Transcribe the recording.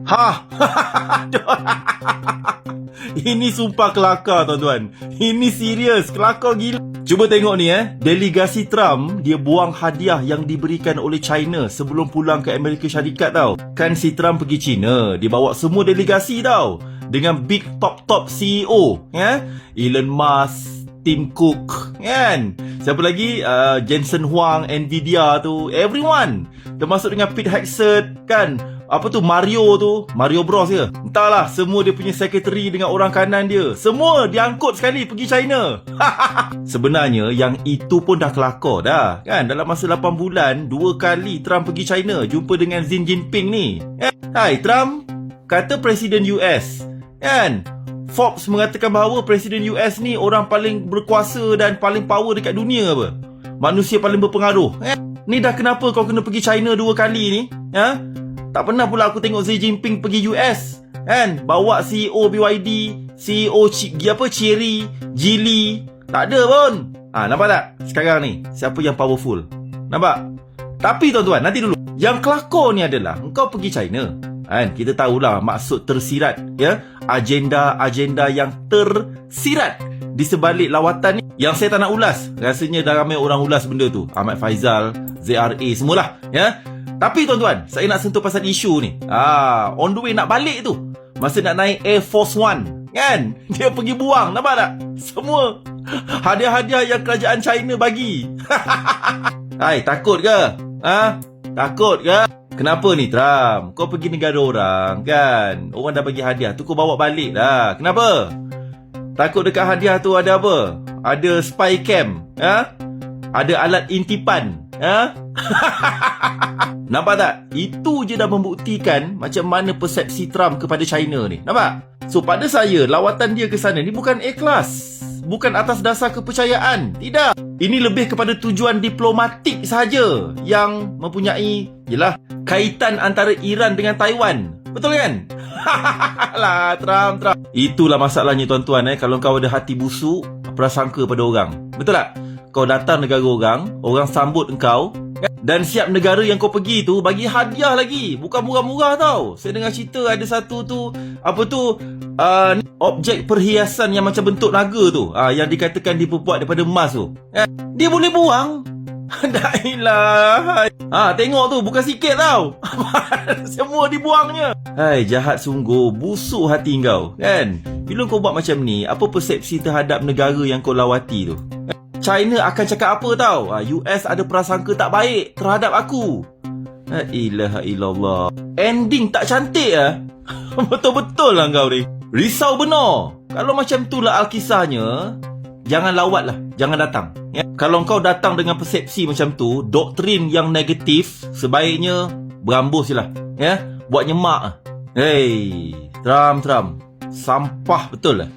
Ha. Ini sumpah kelakar tuan-tuan. Ini serius, kelakar gila. Cuba tengok ni delegasi Trump dia buang hadiah yang diberikan oleh China sebelum pulang ke Amerika Syarikat tau. Kan si Trump pergi China, dia bawa semua delegasi tau. Dengan big top CEO, Elon Musk, Tim Cook, kan? Siapa lagi? Jensen Huang, Nvidia tu, everyone. Termasuk dengan Pete Hegseth, kan? Apa tu Mario Bros ke? Entahlah, semua dia punya secretary dengan orang kanan dia. Semua diangkut sekali pergi China. Sebenarnya yang itu pun dah kelakar dah, kan? Dalam masa 8 bulan 2 kali Trump pergi China jumpa dengan Xi Jinping ni. Hai Trump, kata Presiden US, kan? Forbes mengatakan bahawa Presiden US ni orang paling berkuasa dan paling power dekat dunia apa? Manusia paling berpengaruh. Ni dah kenapa kau kena pergi China 2 kali ni? Tak pernah pula aku tengok Xi Jinping pergi US, kan? Bawa CEO BYD, CEO Chery, Geely. Tak ada pun. Nampak tak? Sekarang ni, siapa yang powerful? Nampak? Tapi tuan-tuan, nanti dulu. Yang kelakar ni adalah, engkau pergi China, kan? Kita tahulah maksud tersirat, agenda-agenda yang tersirat di sebalik lawatan ni. Yang saya tak nak ulas. Rasanya dah ramai orang ulas benda tu. Ahmad Faizal, ZRA, semualah, Tapi tuan-tuan, saya nak sentuh pasal isu ni. On the way nak balik tu, masa nak naik Air Force One, kan? Dia pergi buang, nampak tak? Semua hadiah-hadiah yang kerajaan China bagi. Hai, takut ke? Takut ke? Kenapa ni Trump? Kau pergi negara orang, kan? Orang dah bagi hadiah tu, kau bawa balik lah. Kenapa? Takut dekat hadiah tu ada apa? Ada spy cam, Ada alat intipan, Nampak tak? Itu je dah membuktikan macam mana persepsi Trump kepada China ni. Nampak? So pada saya, lawatan dia ke sana ni bukan ikhlas, bukan atas dasar kepercayaan. Tidak. Ini lebih kepada tujuan diplomatik sahaja yang mempunyai kaitan antara Iran dengan Taiwan. Betul kan? Lah Trump. Itulah masalahnya tuan-tuan, kalau kau ada hati busuk, prasangka pada orang. Betul tak? Kau datang negara orang sambut engkau, dan siap negara yang kau pergi tu bagi hadiah lagi. Bukan murah-murah tau. Saya dengar cerita ada satu tu, objek perhiasan yang macam bentuk naga tu, yang dikatakan dibuat daripada emas tu, dia boleh buang. Dailah. Tengok tu, bukan sikit tau. Semua dibuangnya. Hai, jahat sungguh, busuk hati kau, kan? Bila kau buat macam ni, apa persepsi terhadap negara yang kau lawati tu? China akan cakap apa tau? US ada prasangka tak baik terhadap aku. La ilaha illallah. Ending tak cantik Betul-betul lah kau ni. Risau benar. Kalau macam tu lah Alkisahnya, jangan lawat lah, jangan datang. Kalau kau datang dengan persepsi macam tu, doktrin yang negatif, sebaiknya berambus je lah. Buat nyemak. Hey, Trump, sampah betul lah.